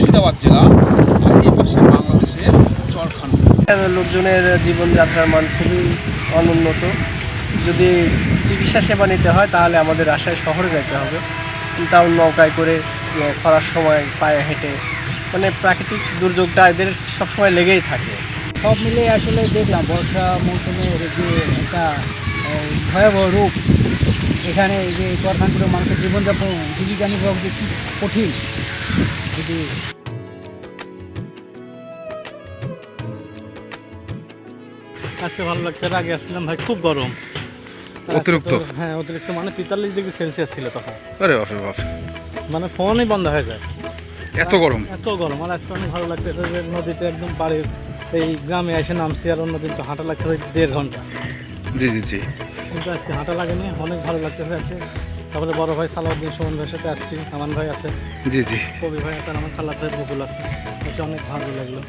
মুর্শিদাবাদ জেলা, আর এই পাশে বাংলাদেশের চরখানপুর। লোকজনের জীবনযাত্রার মান খুবই অনুন্নত। যদি চিকিৎসা সেবা নিতে হয় তাহলে আমাদের রাজশাহী শহরে যেতে হবে, তাও নৌকায় করে, খরার সময় পায়ে হেঁটে, মানে প্রাকৃতিক দুর্যোগটা এদের সবসময় লেগেই থাকে। সব মিলে আসলে দেখলাম বর্ষা মৌসুমের যে একটা ভয়াবহ রূপ, এখানে এই যে চরখানপুরের মানুষের জীবনযাপন জীবিকা নির্বাহ যে কী কঠিন। যদি আজকে ভালো লাগছে, এর আগে আসছিলাম ভাই খুব গরম, অতিরিক্ত? হ্যাঁ অতিরিক্ত, মানে 43 ডিগ্রি সেলসিয়াস ছিল তখন। আরে বাপরে বাপ, মানে ফোনই বন্ধ হয়ে যায়, এত গরম। এত গরম। আর আজকে অনেক ভালো লাগতেছে যে নদীতে একদম পাড়ের এই গ্রামে এসে নামছি, আর অন্যদিন তো হাঁটা লাগছে ওই 1.5 ঘন্টা, জি জি জি। কিন্তু আজকে হাঁটা লাগেনি, অনেক ভালো লাগতেছে আজকে। তারপরে বড় ভাই সালাউদ্দিন সুমন ভাইয়ের সাথে আসছি, আমান ভাই আছে, জি জি। কবি ভাই আছে, আমার খালাত ভাই বকুল আছে, এসে অনেক ভালো লাগলো।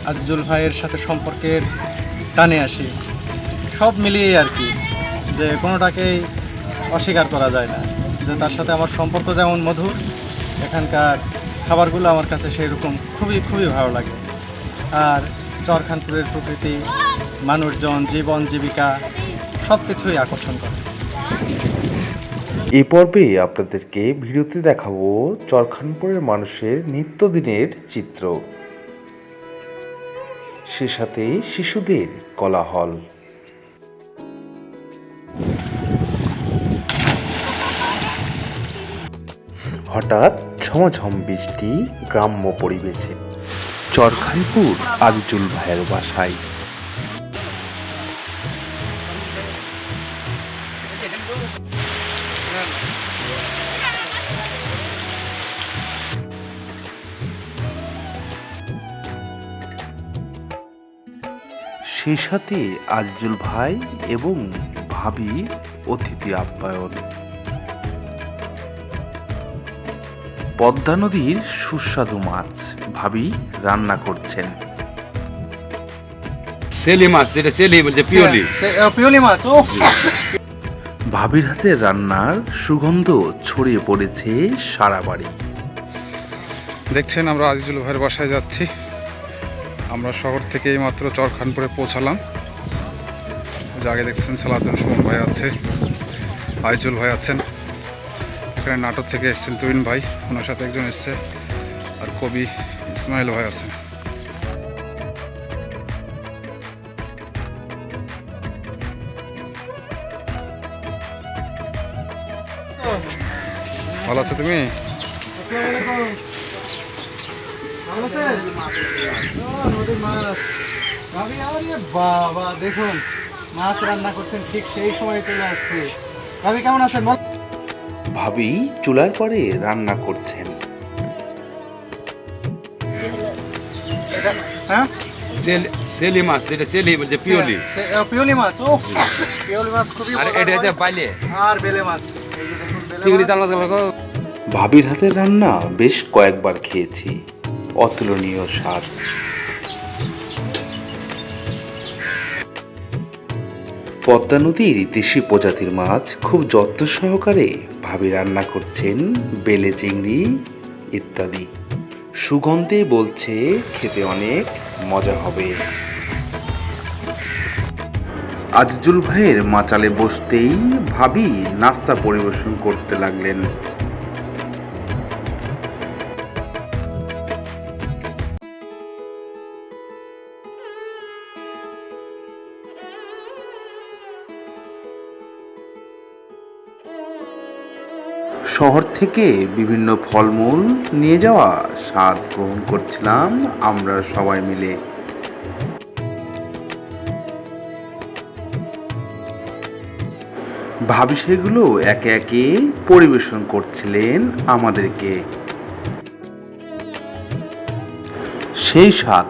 আজিজুল ভাইয়ের সাথে সম্পর্কের টানে আসি, সব মিলিয়ে আর কি, যে কোনোটাকেই অস্বীকার করা যায় না। যে তার সাথে আমার সম্পর্ক যেমন মধুর, এখানকার খাবারগুলো আমার কাছে সেই রকম খুবই খুবই ভালো লাগে। আর চরখানপুরের প্রকৃতি, মানুষজন, জীবন জীবিকা সব কিছুই আকর্ষণ করে। এই পর্বে আপনাদেরকে ভিডিওতে দেখাবো চরখানপুরের মানুষের নিত্যদিনের চিত্র, সে সাথে শিশুদের কোলাহল। হঠাৎ ঝমঝম বৃষ্টি গ্রাম্য পরিবেশে, চরখানপুর আজিজুল ভাইয়ের বাসায়। সেই সাথে আজিজুল ভাই এবং ভাবি অতিথি আপ্যায়ন। পদ্মা নদীর সুস্বাদু মাছ ভাবি রান্না করছেন। চেলি মাছ, যেটা চেলি বলছে, পিওলি। পিওলি মাছ। ও ভাবির হাতে রান্নার সুগন্ধ ছড়িয়ে পড়েছে সারা বাড়ি। দেখছেন আমরা আজিজুল ভাইয়ের বাসায় যাচ্ছি। আমরা শহর থেকে এই মাত্র চরখানপুরে পৌঁছালাম। যে আগে দেখছেন সালাউদ্দিন সুমন ভাই আছে, আজিজুল ভাই আছেন, এখানে নাটোর থেকে এসেছেন তুহিন ভাই, ওনার সাথে একজন এসছে, আর কবি ইসমাইল ভাই আছেন। ভালো আছো তুমি? বাবা দেখুন, মাছ রান্না করছেন, ঠিক সেই সময় চলে আসছে। ভাবি কেমন আছেন? ভাবি চুলার পরে রান্না করছেন। হ্যাঁ, চেলি মাছ, যেটা চেলি বলছে, পিওলি। পিওলি মাছ। ও পিওলি মাছ খুবই আর এটা হচ্ছে বাইলে, আর বেলে মাছ। এই যে দেখুন বেলে চিংড়ি মাছ। চালা চালা। ভাবির হাতের রান্না বেশ কয়েকবার খেয়েছি, অতুলনীয় স্বাদ। পদ্মা নদীর দেশি প্রজাতির মাছ খুব যত্ন সহকারে ভাবি রান্না করছেন, বেলে চিংড়ি ইত্যাদি। সুগন্ধে বলছে খেতে অনেক মজা হবে। আজিজুল ভাইয়ের মাচালে বসতেই ভাবি নাস্তা পরিবেশন করতে লাগলেন। শহর থেকে বিভিন্ন ফলমূল নিয়ে যাওয়া স্বাদ গ্রহণ করছিলাম আমরা সবাই মিলে। ভাবি সেগুলো একে একে পরিবেশন করছিলেন আমাদেরকে। সেই স্বাদ।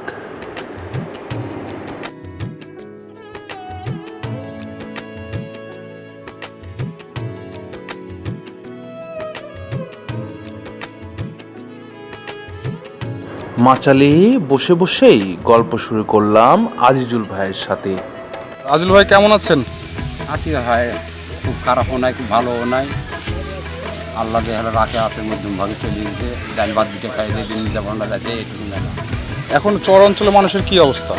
মাচালে বসে বসেই গল্প শুরু করলাম আজিজুল ভাইয়ের সাথে। আজিজুল ভাই কেমন আছেন? আছি ভাই, খুব খারাপও নাই, খুব ভালোও নাই। আল্লাহ যে হলো রাখে আছে মধ্যম ভাগে চলে গেছে ডাল ভাত দুটো খাই দিয়ে দিন যাপনটা যাচ্ছে এইটুকু না। এখন চর অঞ্চলে মানুষের কি অবস্থা?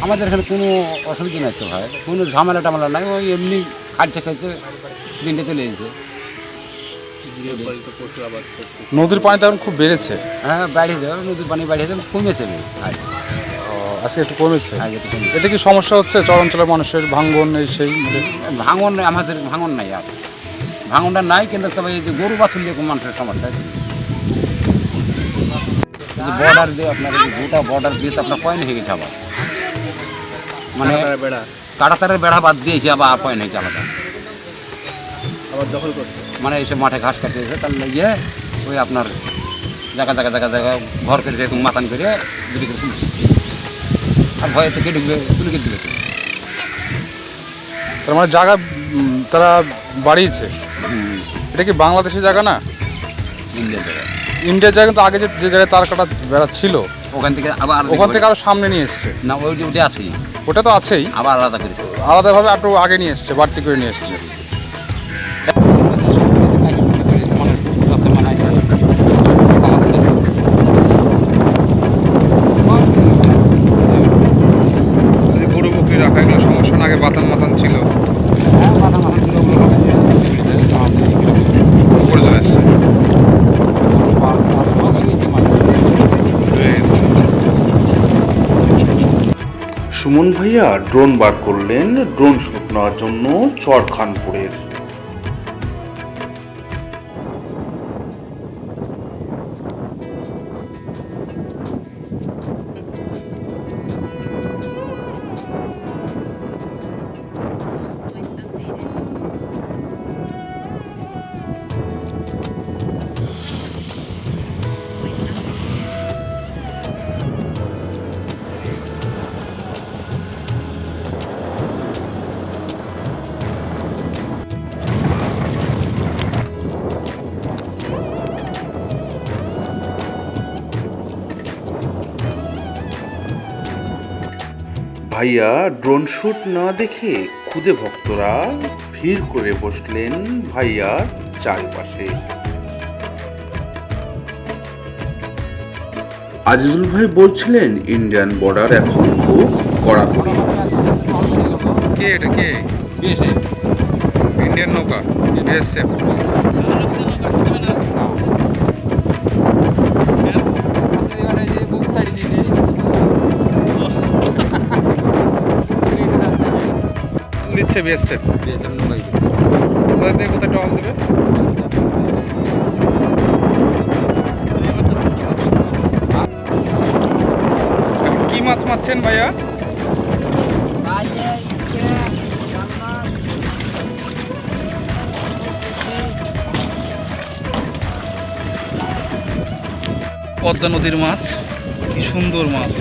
আমাদের এখানে কোনো অসুবিধা নাই তো ভাই, কোনো ঝামেলা টামেলা নাই, ওই এমনি খাইতে খাইতে দিনটা চলে গেছে। নদীর পানি তো এখন খুব বেড়েছে। হ্যাঁ বাড়িয়েছে, নদীর পানি বাড়িয়েছে, কমেছে আজ। আজকে একটু কমেছে। আজ একটু কমেছে। এটা কি সমস্যা হচ্ছে চর অঞ্চলের মানুষের ভাঙ্গন এই সেই? ভাঙন আমাদের ভাঙন নাই, আর ভাঙনটা নাই, কিন্তু তবে এই যে গরু বাছুর দিয়ে মানুষের সমস্যা আছে। বর্ডার দিয়ে আপনার গোটা বর্ডার দিয়ে তো আপনার পয়েন্ট হয়ে গেছে আবার, মানে কাঁটাতারের বেড়া বাদ দিয়েছে আবার পয়েন্ট হয়েছে আলাদা, আবার দখল করছে। মানে এইসব মাঠে ঘাস কাটিয়েছে, তার লেগে ওই আপনার জায়গা জায়গা জায়গা জায়গা ঘর করে যেরকম মাতান করে দুটি করে তুলছে, আর ভয়ে তো কেটে তুলে কেটে দিবে। তার মানে জায়গা তারা বাড়িয়েছে। এটা কি বাংলাদেশের জায়গা না? ইন্ডিয়ার জায়গায়, ইন্ডিয়ার জায়গা, কিন্তু আগে যে জায়গায় তার কাটা বেড়া ছিল ওখান থেকে আবার ওখান থেকে আরো সামনে নিয়ে এসছে। না ওই যে ওটা আছেই, ওটা তো আছেই, আবার আলাদা করেছে। আলাদাভাবে একটু আগে নিয়ে এসছে, বাড়তি করে নিয়ে এসছে। গরু বকরি রাখা এগুলো সমস্যা না, আগে বাতান মাতান ছিল, উপরে চলে এসছে। সুমন ভাইয়া ড্রোন বার করলেন ড্রোন শুট নেওয়ার জন্য চরখানপুরের। ভাইয়া ড্রোন শুট না দেখে খুদে ভক্তরা ভিড় করে বসলেন ভাইয়ার চারপাশে। আজিজুল ভাই বলছিলেন ইন্ডিয়ান বর্ডার এখন খুব কড়াকড়ি। কে এটা কে? ইন্ডিয়ান নৌকা, বিএসএফ। দিচ্ছে বিএসএফ। কোথায় থেকে কোথায় টহল দেবে? কি মাছ মারছেন ভাইয়া? পদ্মা নদীর মাছ, কি সুন্দর মাছ।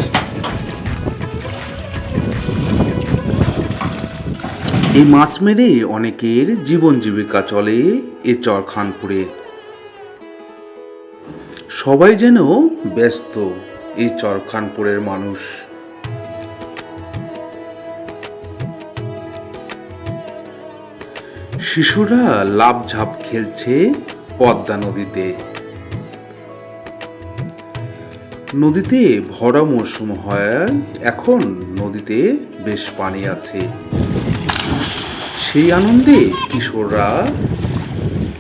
এই মাছ মেরে অনেকের জীবন জীবিকা চলে এ চরখানপুরে। সবাই যেন ব্যস্ত এই চরখানপুরের মানুষ। শিশুরা লাফ ঝাঁপ খেলছে পদ্মা নদীতে। নদীতে ভরা মৌসুম হয়, এখন নদীতে বেশ পানি আছে। সেই আনন্দে কিশোররা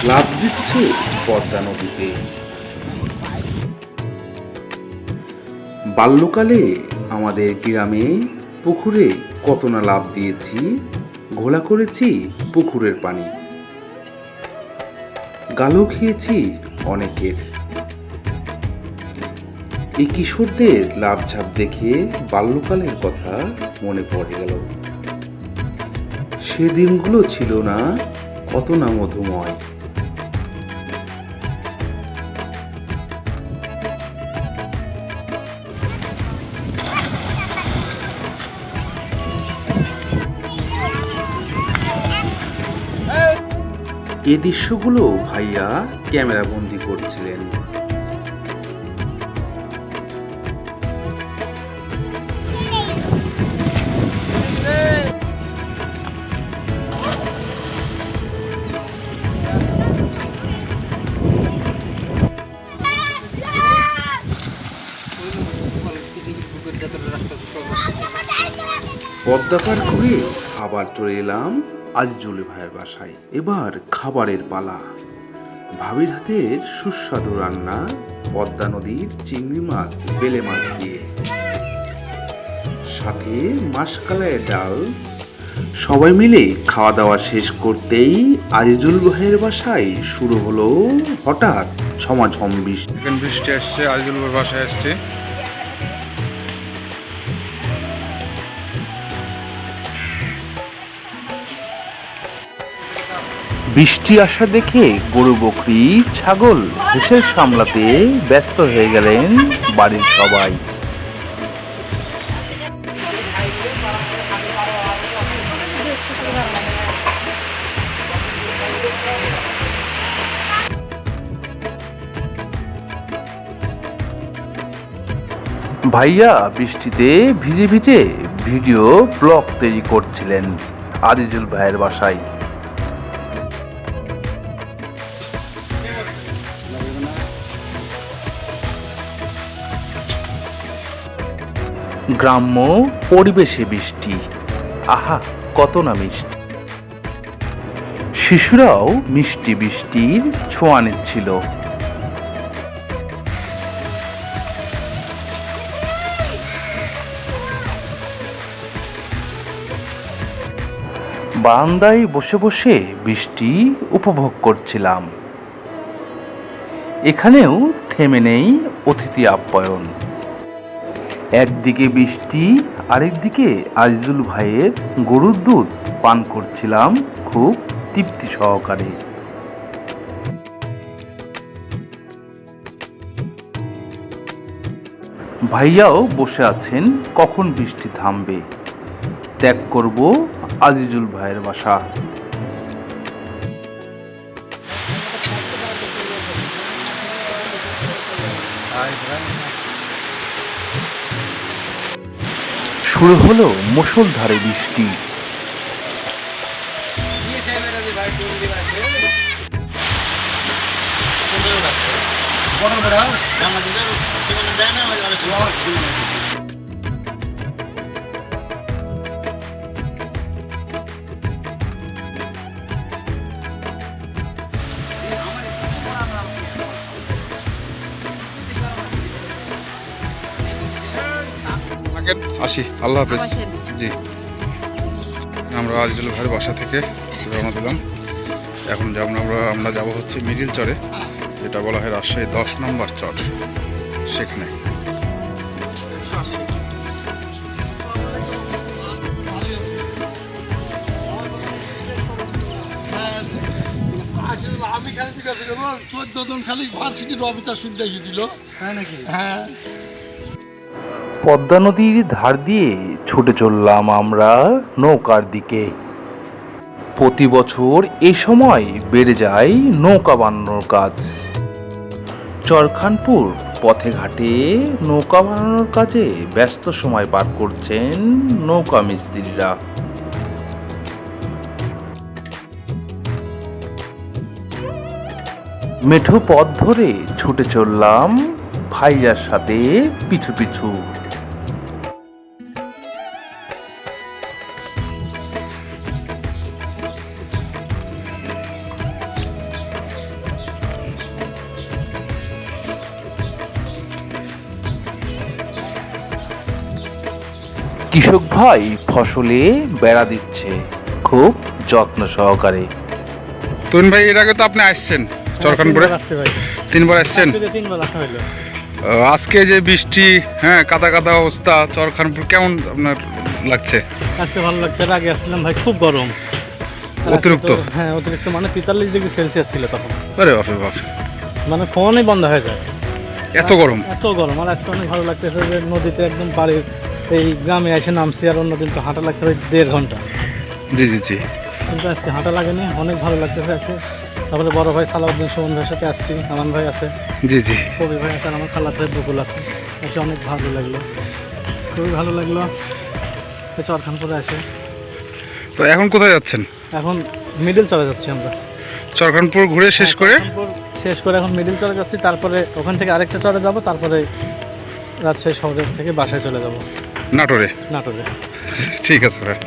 লাফ দিচ্ছে পদ্মা নদীতে। বাল্যকালে আমাদের গ্রামে পুকুরে কত না লাফ দিয়েছি, ঘোলা করেছি পুকুরের পানি, গালও খেয়েছি অনেকের। এই কিশোরদের লাফ ঝাঁপ দেখে বাল্যকালের কথা মনে পড়ে গেল। সে দিনগুলো ছিল না কত না মধুময়। এই দৃশ্যগুলো ভাইয়া ক্যামেরা বন্দি করছিলেন। পদ্মা পার ঘুরে আবার চলে এলাম আজিজুল ভাইয়ের বাসায়। এবার খাবারের পালা। ভাবির হাতের সুস্বাদু রান্না পদ্মা নদীর চিংড়ি মাছ, বেলে মাছ দিয়ে, সাথে মাসকালাইয়ের ডাল। সবাই মিলে খাওয়া দাওয়া শেষ করতেই আজিজুল ভাইয়ের বাসায় শুরু হলো হঠাৎ ঝমাঝম বৃষ্টি। এখন বৃষ্টি আসছে, আজিজুল ভাইয়ের বাসায় আসছে। বৃষ্টি আসা দেখে গরু, বকরি, ছাগল হেসেল সামলাতে ব্যস্ত হয়ে গেলেন বাড়ির সবাই। ভাইয়া বৃষ্টিতে ভিজে ভিজে ভিডিও ব্লগ তৈরি করছিলেন আজিজুল ভাইয়ের বাসায়। গ্রাম্য পরিবেশে বৃষ্টি, আহা কত না মিষ্টি। শিশুরাও মিষ্টি বৃষ্টির ছোঁয়া নিচ্ছিল। বারান্দায় বসে বসে বৃষ্টি উপভোগ করছিলাম। এখানেও থেমে নেই অতিথি আপ্যায়ন। একদিকে বৃষ্টি, আরেকদিকে আজিজুল ভাইয়ের গরুর দুধ পান করছিলাম খুব তৃপ্তি সহকারে। ভাইয়াও বসে আছেন কখন বৃষ্টি থামবে, ত্যাগ করব আজিজুল ভাইয়ের বাসা। শুরু হলো মুষলধারে বৃষ্টি। আসি, আল্লাহ হাফেজ। জি, আমরা আজিজুল ভাইয়ের বাসা থেকে রওনা দিলাম। এখন আমরা যাব হচ্ছে মিডিল চরে, যেটা বলা হয় রাজশাহী 10 নম্বর চর। সেখানে আমি খালি 14 জন খালি ভার্সিটির অফিসার শুনতে এসেছিল। তাই নাকি? হ্যাঁ, পদ্মা নদীর ধার দিয়ে ছুটে চললাম আমরা নৌকার দিকে। প্রতি বছর এ সময় বেড়ে যায় নৌকা বানানোর কাজ। চরখানপুর পথে ঘাটে নৌকা বানানোর কাজে ব্যস্ত সময় পার করছেন নৌকা মিস্ত্রিরা। মেঠো পথ ধরে ছুটে চললাম ভাইয়ার সাথে পিছু পিছু। কৃষক ভাই ফসলে বেড়া দিচ্ছে খুব যত্ন সহকারে। তুন ভাই, এর আগে তো আপনি আসছেন চরখানপুরে, আসছে ভাই, 3 বার আসছেন। 3 বার আসা হইলো। আজকে যে বৃষ্টি, হ্যাঁ কাদা কাদা অবস্থা, চরখানপুর কেমন আপনার লাগছে? আজকে ভালো লাগছে। এর আগে আসছিলাম ভাই, খুব গরম, অতিরিক্ত। হ্যাঁ অতিরিক্ত, মানে 43 ডিগ্রি সেলসিয়াস ছিল তখন। আরে বাপরে বাপ, মানে ফোনই বন্ধ হয়ে যায়, এত গরম। এত গরম। আর আজকে অনেক ভালো লাগতেছে যে নদীতে একদম বাড়ির এই গ্রামে এসে নামছি। আর অন্যদিন তো হাঁটা লাগছে ভাই 1.5 ঘন্টা, জি জি জি। কিন্তু আজকে হাঁটা লাগেনি, অনেক ভালো লাগতেছে এসে। তারপরে বড় ভাই সালাউদ্দিন সুমন ভাইয়ের সাথে আসছি, আমান ভাই আছে, জি জি। কবি ভাই আছে, আর আমার খালাত ভাই বকুল আছে। এসে অনেক ভালো লাগলো, খুবই ভালো লাগলো চরখানপুরে আসে। তো এখন কোথায় যাচ্ছেন? এখন মিডিল চলে যাচ্ছি আমরা। চরখানপুর ঘুরে শেষ করে শেষ করে এখন মিডিল চলে যাচ্ছি, তারপরে ওখান থেকে আরেকটা চরে যাব, তারপরে রাজশাহী শহরের থেকে বাসায় চলে যাব। নাটোরে। নাটোরে। ঠিক আছে ভাই।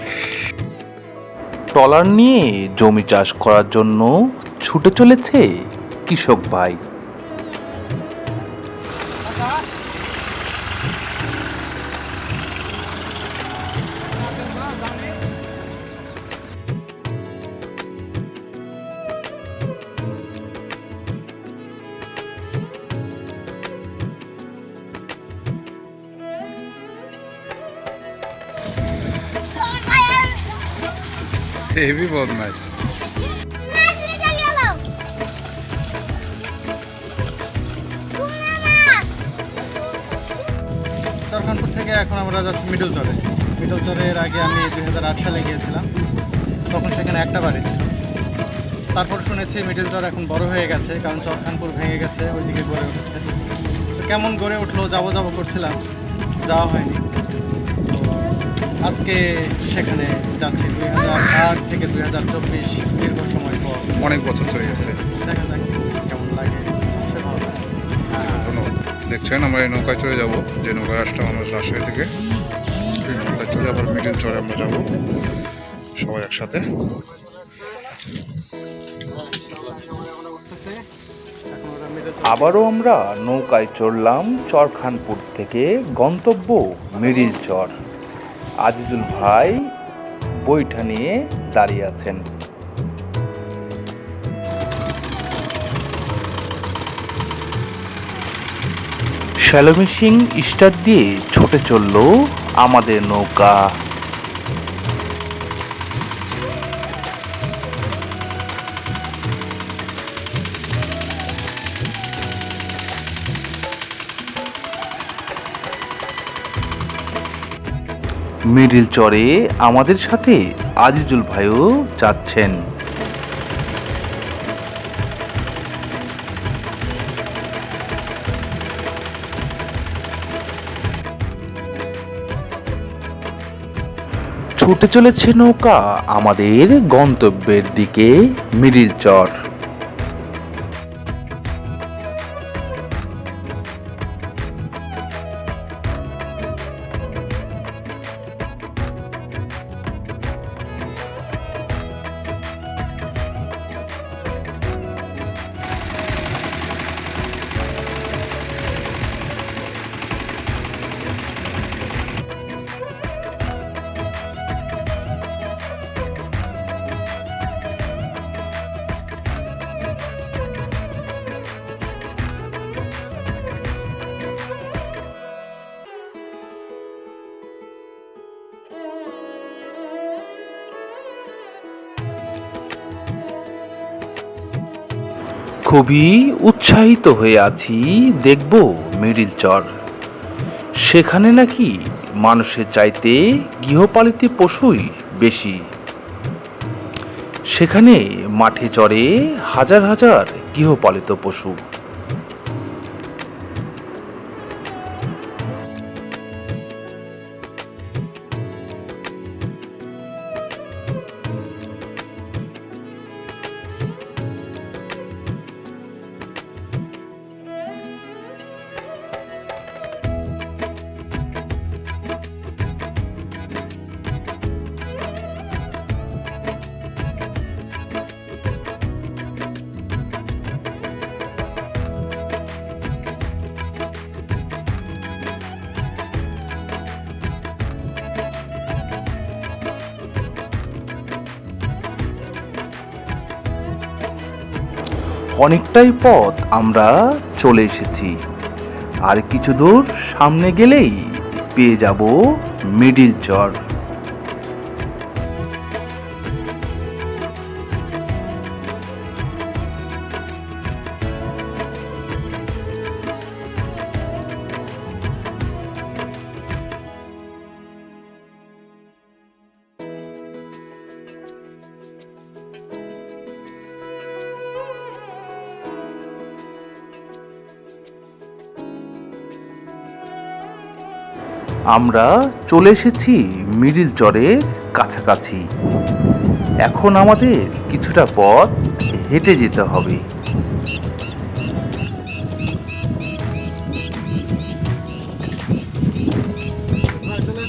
ট্রলার নিয়ে জমি চাষ করার জন্য ছুটে চলেছে কৃষক ভাই। হেভি বদমাইশ। চরখানপুর থেকে এখন আমরা যাচ্ছি মিডল চরে। মিডল চরের আগে আমি 2008 সালে গিয়েছিলাম, তখন সেখানে একটা বাড়ি ছিল। তারপর শুনেছি মিডল চর এখন বড় হয়ে গেছে, কারণ চরখানপুর ভেঙে গেছে, ওইদিকে গড়ে উঠছে। তো কেমন গড়ে উঠলো যাবো যাবো করছিলাম, যাওয়া হয়নি। তো আজকে সেখানে যাচ্ছি 2008 থেকে 2024 দীর্ঘ সময় পর। অনেক বছর চলে গেছে। দেখা যাক কেমন লাগে। সে ভালো লাগে। ধন্যবাদ। দেখছেন আমরা এই নৌকায় চলে যাব, যে নৌকায় আসলাম আমরা রাজশাহী থেকে। এই নৌকায় চলে আবার মিডিল চরে আমরা যাব সবাই একসাথে। আবারও আমরা নৌকায় চড়লাম চরখানপুর থেকে, গন্তব্য মিডিল চর। আজিজুল ভাই বৈঠা নিয়ে দাঁড়িয়ে আছেন। শ্যালো মেশিন স্টার্ট দিয়ে ছুটে চলল আমাদের নৌকা। মিডিল চরে আমাদের সাথে আজিজুল ভাইও যাচ্ছেন। ছুটে চলেছে নৌকা আমাদের গন্তব্যের দিকে, মিডিল চর। খুবই উৎসাহিত হয়ে আছি, দেখব মিডিল চর। সেখানে নাকি মানুষের চাইতে গৃহপালিত পশুই বেশি। সেখানে মাঠে চড়ে হাজার হাজার গৃহপালিত পশু। অনেকটাই পথ আমরা চলে এসেছি, আর কিছু দূর সামনে গেলেই পেয়ে যাব মিডিল চর। আমরা চলে এসেছি মিডিল চরের কাছাকাছি। এখন আমাদের কিছুটা পথ হেঁটে যেতে হবে। ওই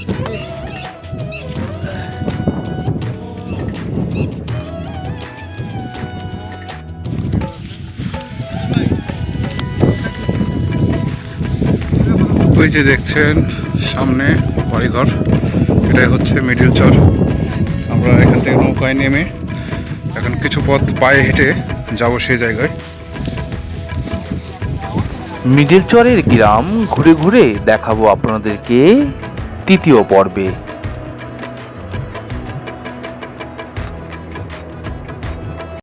যে দেখছেন সামনে বাড়িঘর, এটাই হচ্ছে মিডিল চর। আমরা এখান থেকে নৌকায় নেমে এখন কিছু পথ পায়ে হেঁটে যাব সেই জায়গায়। মিডিল চরের গ্রাম ঘুরে ঘুরে দেখাবো আপনাদেরকে তৃতীয় পর্বে।